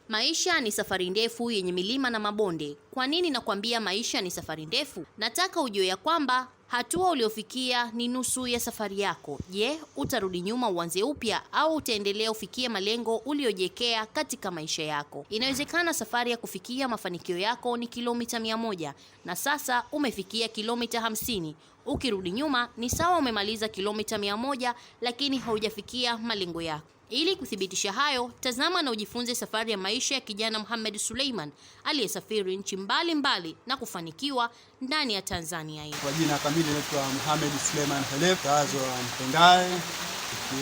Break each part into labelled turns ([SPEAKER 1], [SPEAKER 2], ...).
[SPEAKER 1] Maisha ni safari ndefu yenye milima na mabonde. Kwa nini nakwambia maisha ni safari ndefu? Nataka ujue ya kwamba hatua uliofikia ni nusu ya safari yako. Je, utarudi nyuma uanze upya au utaendelea ufikie malengo uliojiwekea katika maisha yako? Inawezekana safari ya kufikia mafanikio yako ni kilomita 100 na sasa umefikia kilomita 50. Ukirudi nyuma ni sawa umemaliza kilomita 100 lakini haujafikia malengo yako. Ili kuthibitisha hayo, tazama na ujifunze safari ya maisha ya kijana Mohamed Suleiman aliyesafiri nchi mbalimbali na kufanikiwa ndani ya Tanzania hii.
[SPEAKER 2] Kwa jina kamili naitwa Mohamed Suleiman Khalef, mkazi wa Mpendae.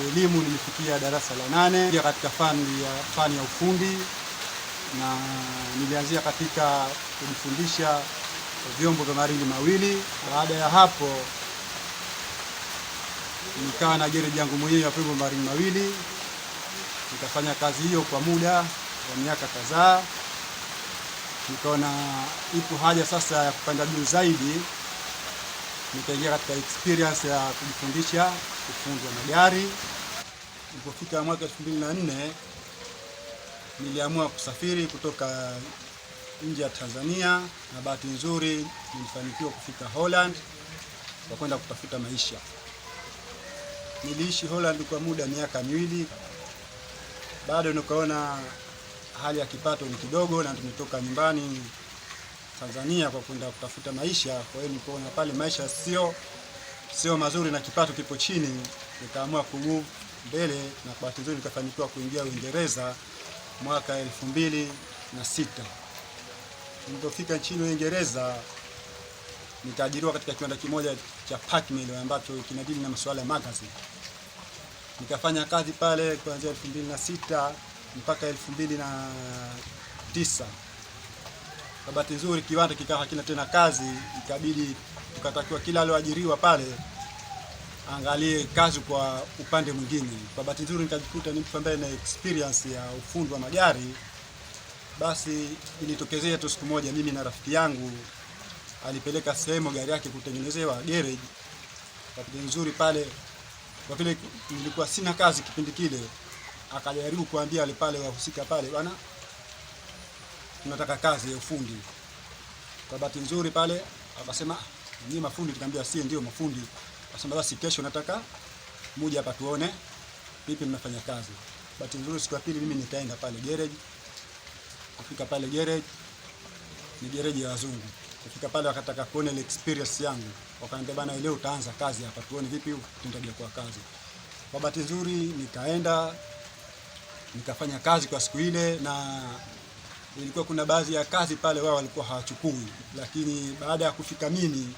[SPEAKER 2] Elimu nilifikia darasa la 8 katika fani ya ufundi, na nilianzia katika kujifundisha vyombo vya marine mawili. Baada ya hapo nikawa na gereji yangu mwenyewe ya vyombo vya marine mawili. Nikafanya kazi hiyo kwa muda wa miaka kadhaa. Nikaona ipo haja sasa ya kupanda juu zaidi. Nikaingia katika experience ya kujifundisha ufundi wa magari. Nilipofika mwaka 2004 niliamua kusafiri kutoka nje ya Tanzania, na bahati nzuri nilifanikiwa kufika Holland kwa kwenda kutafuta maisha. Niliishi Holland kwa muda miaka 2. Bado nikaona hali ya kipato ni kidogo na tumetoka nyumbani Tanzania kwa kwenda kutafuta maisha. Kwa hiyo nikaona pale maisha sio mazuri na kipato kipo chini. Nikaamua kumove mbele, na bahati nzuri nikafanikiwa kuingia Uingereza mwaka 2006. Nilipofika nchini Uingereza nikaajiriwa katika kiwanda kimoja cha Pack Mill ambacho kinadili na masuala ya magazine. Nikafanya kazi pale kuanzia 2006 mpaka 2009. Kwa bahati nzuri kiwanda kikawa hakina tena kazi, ikabidi tukatakiwa kila alioajiriwa pale angalie kazi kwa upande mwingine. Kwa bahati nzuri nikajikuta ni mtu ambaye na experience ya ufundi wa magari. Basi ilitokezea tu siku moja mimi na rafiki yangu alipeleka sehemu gari yake kutengenezewa garage. Kwa bahati nzuri pale, kwa vile nilikuwa sina kazi kipindi kile, akajaribu kuambia wale pale wahusika pale, bwana tunataka kazi ya ufundi. Kwa bahati nzuri pale akasema ni mafundi, tukamwambia si ndio mafundi. Akasema basi kesho nataka muje hapa tuone vipi mnafanya kazi. Bahati nzuri siku ya pili mimi nikaenda pale garage. Kufika pale garage, ni garage ya wazungu. Kufika pale wakataka kuona ile experience yangu. Wakaniambia bana, leo utaanza kazi hapa tuone vipi utendaje kwa kazi. Kwa bahati nzuri nikaenda nikafanya kazi kwa siku ile, na ilikuwa kuna baadhi ya kazi pale wao walikuwa hawachukui, lakini baada ya kufika mimi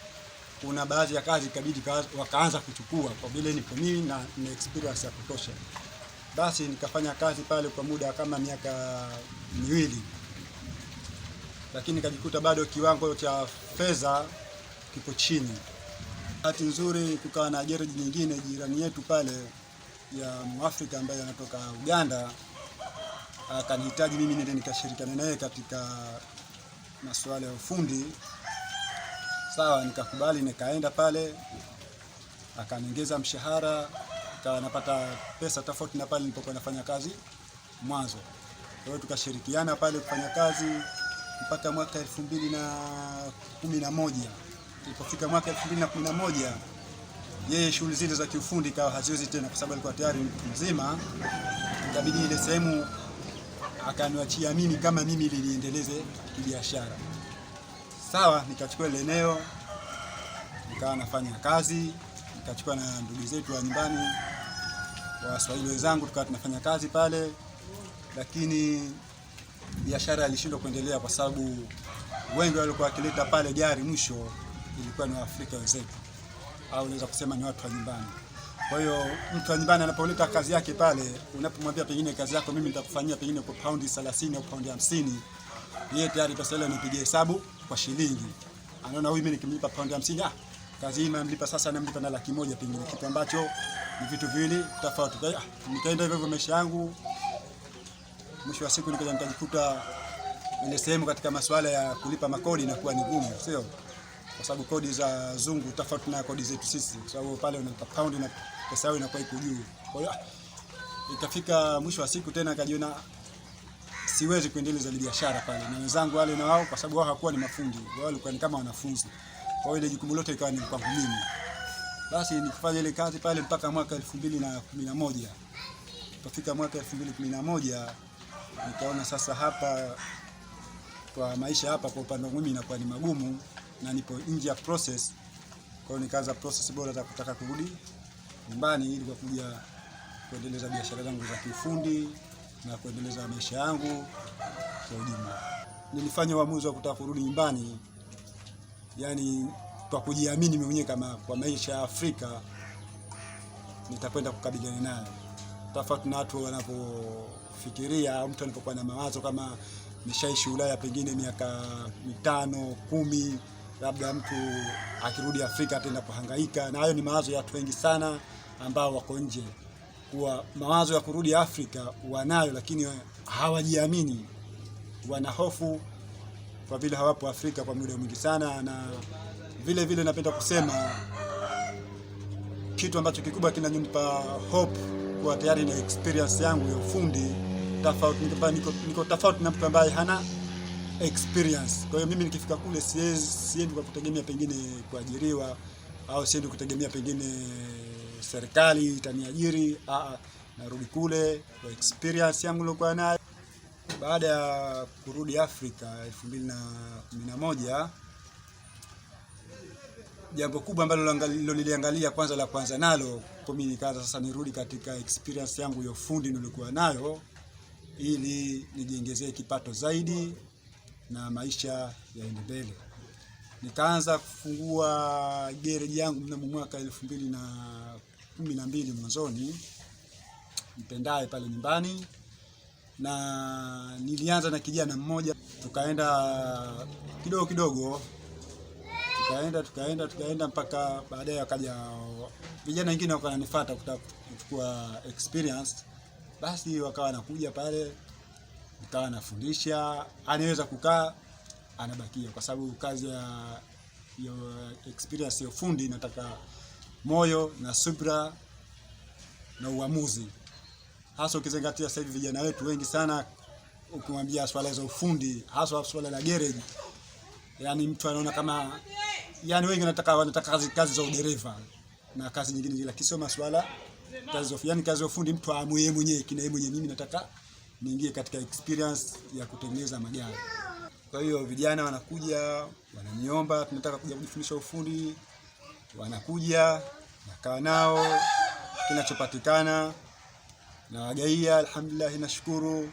[SPEAKER 2] kuna baadhi ya kazi ikabidi wakaanza kuchukua kwa vile nipo mimi na experience ya kutosha. Basi nikafanya kazi pale kwa muda kama miaka 2, lakini nikajikuta bado kiwango cha fedha kipo chini. Bahati nzuri kukawa na gereji nyingine jirani yetu pale ya Mwafrika ambaye anatoka Uganda, akanihitaji mimi nende nikashirikiana naye katika masuala ya ufundi. Sawa, nikakubali nikaenda pale, akaniongeza mshahara, napata pesa tofauti na pale nilipokuwa nafanya kazi mwanzo. Kwa hiyo tukashirikiana pale kufanya kazi mpaka mwaka 2011. Ilipofika mwaka 2011 yeye shughuli zile za kiufundi kawa haziwezi tena kwa sababu alikuwa tayari mtu mzima. Ikabidi ile sehemu akaniachia mimi kama mimi niliendeleze biashara. Sawa, nikachukua ile eneo nikawa nafanya kazi, nikachukua na ndugu zetu wa nyumbani Waswahili wenzangu tukawa tunafanya kazi pale, lakini biashara ilishindwa kuendelea kwa sababu wengi walikuwa wakileta pale gari mwisho ilikuwa ni Waafrika wenzetu, au unaweza kusema ni watu wa nyumbani. Kwa hiyo mtu wa nyumbani anapoleta kazi yake pale, unapomwambia pengine kazi yako mimi nitakufanyia pengine kwa paundi 30 au paundi 50, yeye tayari pesa ile anapiga hesabu kwa shilingi. Anaona huyu mimi nikimlipa paundi 50, kazi hii namlipa sasa namlipa na 100,000 pengine, kitu ambacho ni vitu viwili tofauti. Kwa hiyo nikaenda hivyo maisha yangu. Mwisho wa siku nikaja nikajikuta ile sehemu katika masuala ya kulipa makodi inakuwa ni ngumu, sio? Kwa sababu kodi za zungu tofauti na kodi zetu sisi. Kwa sababu pale unalipa pound na pesa yao inakuwa iko juu. Kwa hiyo ikafika mwisho wa siku tena akajiona siwezi kuendeleza biashara pale, na wenzangu wale na wao, kwa sababu wao hawakuwa ni mafundi, wao walikuwa ni kama wanafunzi. Kwa hiyo ile jukumu lote ikawa ni kwangu mimi. Basi nikifanya ile kazi pale mpaka mwaka 2011. Kufika mwaka 2011 nikaona sasa hapa kwa maisha hapa kwa upande wangu mimi inakuwa ni magumu na nipo nje ya process. Kwa hiyo nikaanza process bora za kutaka kurudi nyumbani ili kwa kuja kuendeleza biashara zangu za kiufundi na kuendeleza maisha yangu kwa ujumla. Nilifanya uamuzi wa kutaka kurudi nyumbani, yani kwa kujiamini mimi mwenyewe kama kwa maisha ya Afrika nitakwenda kukabiliana nayo. Tofauti na watu wanapofikiria au mtu anapokuwa na mawazo kama nishaishi Ulaya pengine miaka 5, 10, labda mtu akirudi Afrika ataenda kuhangaika, na hayo ni mawazo ya watu wengi sana ambao wako nje. Kwa mawazo ya kurudi Afrika wanayo, lakini hawajiamini, wana hofu kwa vile hawapo Afrika kwa muda mwingi sana. Na vile vile napenda kusema kitu ambacho kikubwa kinanipa hope kwa tayari na experience yangu ya ufundi tofauti, niko tofauti na mtu ambaye hana experience. Kwa hiyo mimi nikifika kule siendi kwa kutegemea pengine kuajiriwa au siendi kutegemea pengine serikali itaniajiri. Narudi kule kwa experience yangu nilikuwa nayo. Baada ya kurudi Afrika 2011, jambo kubwa ambalo niliangalia kwanza la kwanza nalo kwa mimi nikaanza sasa nirudi katika experience yangu ya ufundi nilikuwa nayo ili nijiongezee kipato zaidi na maisha yaende mbele. Nikaanza kufungua garage yangu mnamo mwaka 2012 mwanzoni, mpendaye pale nyumbani, na nilianza na kijana mmoja, tukaenda kidogo tukaenda mpaka baadaye akaja vijana wengine wakanifuata kutaka kuchukua experience. Basi wakawa nakuja pale, nikawa nafundisha, anaweza kukaa anabakia, kwa sababu kazi ya experience ya ufundi inataka moyo na subira na uamuzi, hasa ukizingatia sasa hivi vijana wetu wengi sana ukimwambia swala za ufundi, hasa swala la garage, yani mtu anaona kama, yani wengi wanataka kazi za udereva na kazi nyingine zile, kisoma swala kazi ya ufundi mtu aamue mwenyewe kina yeye mwenyewe, mimi nataka niingie katika experience ya kutengeneza magari. Kwa hiyo vijana wanakuja wananiomba tunataka kuja kujifundisha ufundi, wanakuja nakaa nao, kinachopatikana na wagaia, alhamdulillah nashukuru.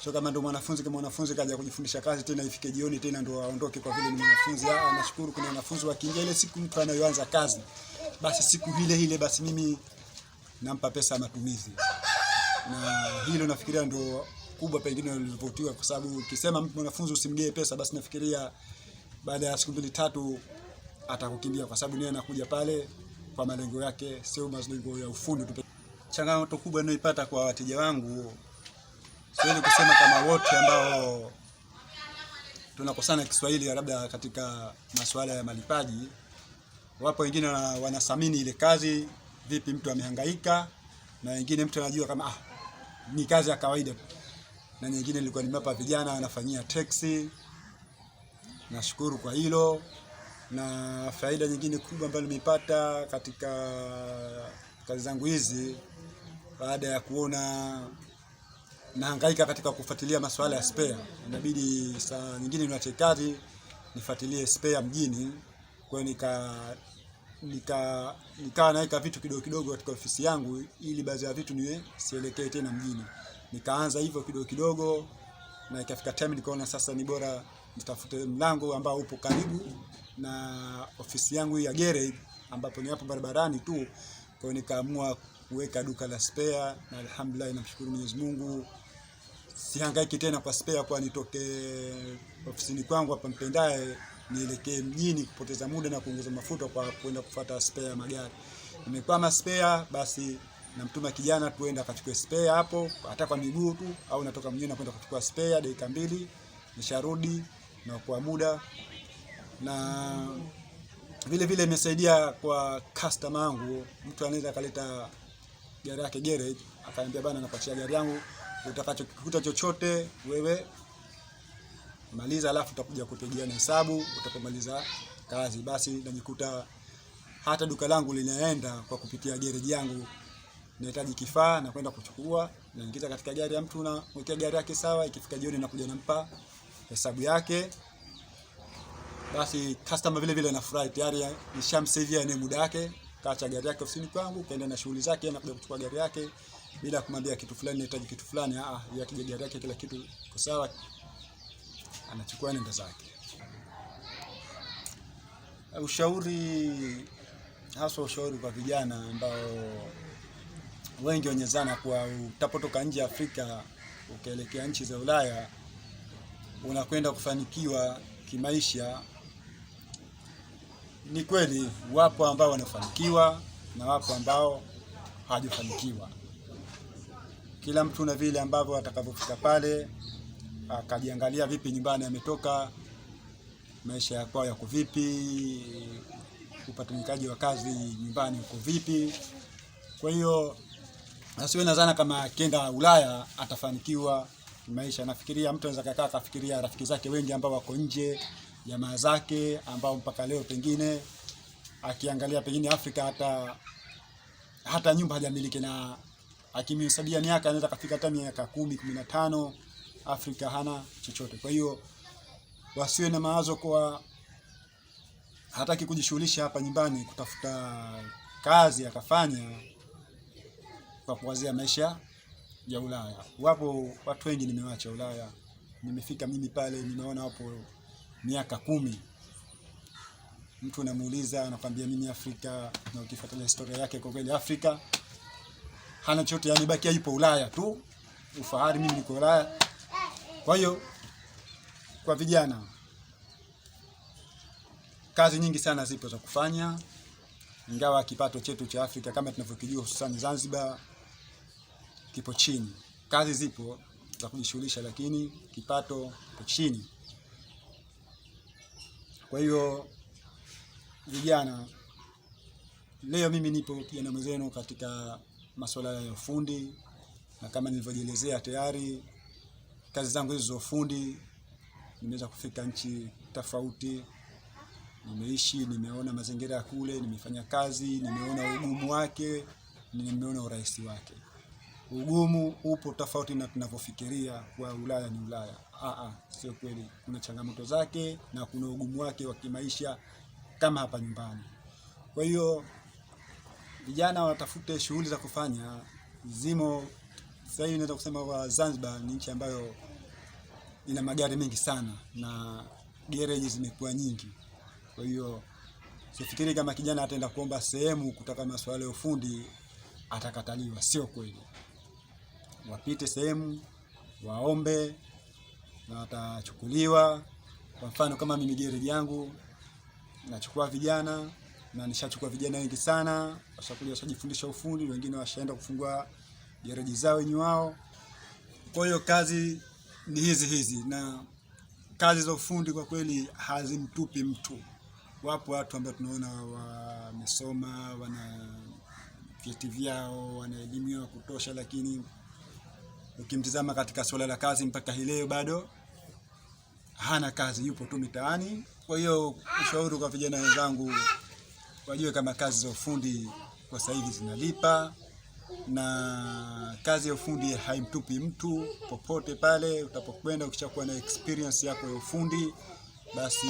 [SPEAKER 2] Sio kama ndo mwanafunzi kaja kujifundisha kazi tena ifike jioni tena ndo aondoke kwa vile ni mwanafunzi. Nashukuru kuna wanafunzi wakiingia ile siku mtu anayoanza kazi, basi siku ile basi mimi nampa pesa ya matumizi. Na hilo nafikiria ndo kubwa pengine nilivutiwa, kwa sababu ukisema mtu mwanafunzi usimgee pesa, basi nafikiria baada ya siku 2-3 atakukimbia, kwa sababu yeye anakuja pale kwa malengo yake, sio malengo ya ufundi tu. Changamoto kubwa ninayoipata kwa wateja wangu, siwezi kusema kama wote ambao tunakosana Kiswahili labda katika masuala ya malipaji. Wapo wengine wanathamini ile kazi, vipi mtu amehangaika, na wengine mtu anajua kama ni kazi ya kawaida. Na nyingine nilikuwa nimewapa vijana wanafanyia taxi. Nashukuru kwa hilo. Na faida nyingine kubwa ambayo nimepata katika kazi zangu hizi, baada ya kuona nahangaika katika kufuatilia masuala ya spare, inabidi saa nyingine niache kazi nifuatilie spare mjini. Kwa hiyo nikawa naweka vitu kidogo katika ofisi yangu ili baadhi ya vitu niwe sielekee tena mjini. Nikaanza hivyo kidogo na ikafika time nikaona sasa ni bora nitafute mlango ambao upo karibu na ofisi yangu ya garage ambapo ni hapo barabarani tu. Kwa hiyo nikaamua kuweka duka la spare, na alhamdulillah namshukuru Mwenyezi Mungu. Sihangaiki tena kwa spare kwa nitoke ofisini kwangu hapa Mpendae nielekee mjini kupoteza muda na kuongeza mafuta kwa kwenda kufuata spare magari. Nimekwama spare, basi namtuma kijana tuenda akachukue spare hapo, hata kwa miguu tu, au natoka mwenyewe na kwenda kuchukua spare dakika 2 nisharudi na kwa muda. Na vile imesaidia kwa customer wangu, mtu anaweza kaleta gari yake garage akaniambia bana napatia gari yangu utakachokikuta chochote wewe maliza, alafu utakuja kupigiana hesabu utapomaliza kazi. Basi najikuta hata duka langu linaenda kwa kupitia gereji yangu. Nahitaji kifaa na kwenda kuchukua, naingiza katika gari ya mtu na mwekea gari yake sawa. Ikifika jioni nakuja nampa hesabu yake. Basi customer vile vile anafurahi, tayari nishamsavia ni muda wake, kaacha gari yake ofisini kwangu, kaenda na shughuli zake, na kuja kuchukua gari yake bila kumwambia kitu fulani nahitaji kitu fulani. Yake gari yake kila kitu kwa sawa, anachukua nenda zake. Ushauri hasa ushauri kwa vijana ambao wengi wanyezana kwa utapotoka nje ya Afrika ukaelekea nchi za Ulaya unakwenda kufanikiwa kimaisha. Ni kweli wapo ambao wanafanikiwa na wapo ambao hawajafanikiwa. Kila mtu na vile ambavyo atakapofika pale akajiangalia vipi nyumbani ametoka, maisha yako yako vipi, upatikanaji wa kazi nyumbani uko vipi. Kwa hiyo asiwe nadhani kama akienda Ulaya atafanikiwa maisha. Nafikiria mtu anaweza kukaa kafikiria rafiki zake wengi ambao wako nje, jamaa zake ambao mpaka leo pengine akiangalia pengine Afrika hata nyumba hajamiliki, na akimhesabia miaka anaweza kufika hata miaka 10, 15, Afrika hana chochote. Kwa hiyo wasiwe na mawazo kwa hataki kujishughulisha hapa nyumbani kutafuta kazi akafanya kwa kuwazia maisha ya Ulaya. Wapo watu wengi nimewacha Ulaya, nimefika mimi pale nimeona hapo miaka 10. Mtu anamuuliza anakuambia mimi Afrika, na ukifuatilia historia yake kwa kweli Afrika hana chochote, yani baki yupo Ulaya tu. Ufahari mimi niko Ulaya. Kwa hiyo kwa vijana kazi nyingi sana zipo za kufanya, ingawa kipato chetu cha Afrika kama tunavyokijua hususan Zanzibar kipo chini. Kazi zipo za kujishughulisha lakini kipato kipo chini. Kwa hiyo vijana, leo mimi nipo kijana mwenzenu katika masuala ya ufundi, na kama nilivyojielezea tayari kazi zangu hizo za ufundi nimeweza kufika nchi tofauti, nimeishi, nimeona mazingira ya kule, nimefanya kazi, nimeona ugumu wake, nimeona urahisi wake. Ugumu upo tofauti na tunavyofikiria kwa Ulaya ni Ulaya. Sio kweli. Kuna changamoto zake na kuna ugumu wake wa kimaisha kama hapa nyumbani. Kwa hiyo vijana watafute shughuli za kufanya. Zimo sasa hivi naweza kusema wa Zanzibar ni nchi ambayo ina magari mengi sana na gereji zimekuwa nyingi. Kwa hiyo sifikiri kama kijana ataenda kuomba sehemu kutaka masuala ya ufundi atakataliwa. Sio kweli. Wapite sehemu waombe na watachukuliwa. Kwa mfano kama mimi gereji yangu nachukua vijana na nishachukua vijana wengi sana, washakuja washajifundisha ufundi, wengine washaenda kufungua gereji zao wenyewe wao. Kwa hiyo kazi ni hizi na kazi za ufundi kwa kweli hazimtupi mtu. Wapo watu ambao tunaona wamesoma, wana vyeti vyao, wana elimu ya kutosha, lakini ukimtizama katika swala la kazi mpaka leo bado hana kazi, yupo tu mitaani. Kwa hiyo ushauri kwa vijana wenzangu wajue kama kazi za ufundi kwa sasa hivi zinalipa, na kazi ya ufundi haimtupi mtu popote pale utapokwenda. Ukishakuwa na experience yako ya ufundi basi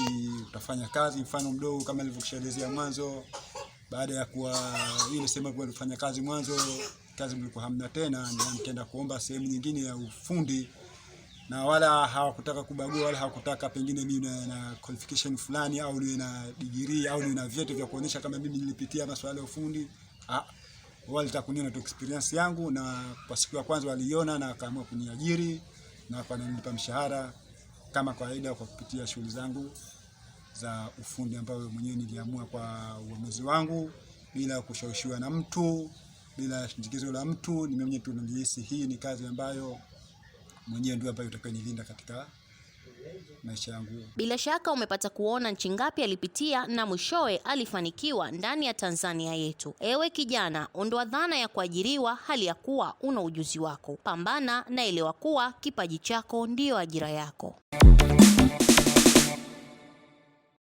[SPEAKER 2] utafanya kazi. Mfano mdogo kama nilivyokushaelezea mwanzo, baada ya kuwa ile sema kwa kufanya kazi mwanzo kazi mlikuwa hamna tena, na nikaenda kuomba sehemu nyingine ya ufundi, na wala hawakutaka kubagua, wala hawakutaka pengine mimi na qualification fulani au niwe na degree au niwe na vyeti vya kuonyesha kama mimi nilipitia masuala ya ufundi. Walitaka kuniona tu experience yangu, na kwa siku ya kwanza waliona na akaamua kuniajiri na akanilipa mshahara kama kawaida kwa kupitia shughuli zangu za ufundi ambayo mwenyewe niliamua kwa uamuzi wangu bila kushawishiwa na mtu, bila shinikizo la mtu. Ni mimi mwenyewe tu nilihisi hii ni kazi ambayo mwenyewe ndio ambayo itakayonilinda katika maisha yangu.
[SPEAKER 1] Bila shaka umepata kuona nchi ngapi alipitia na mwishowe alifanikiwa ndani ya Tanzania yetu. Ewe kijana, ondoa dhana ya kuajiriwa hali ya kuwa una ujuzi wako. Pambana na elewa kuwa kipaji chako ndiyo ajira yako.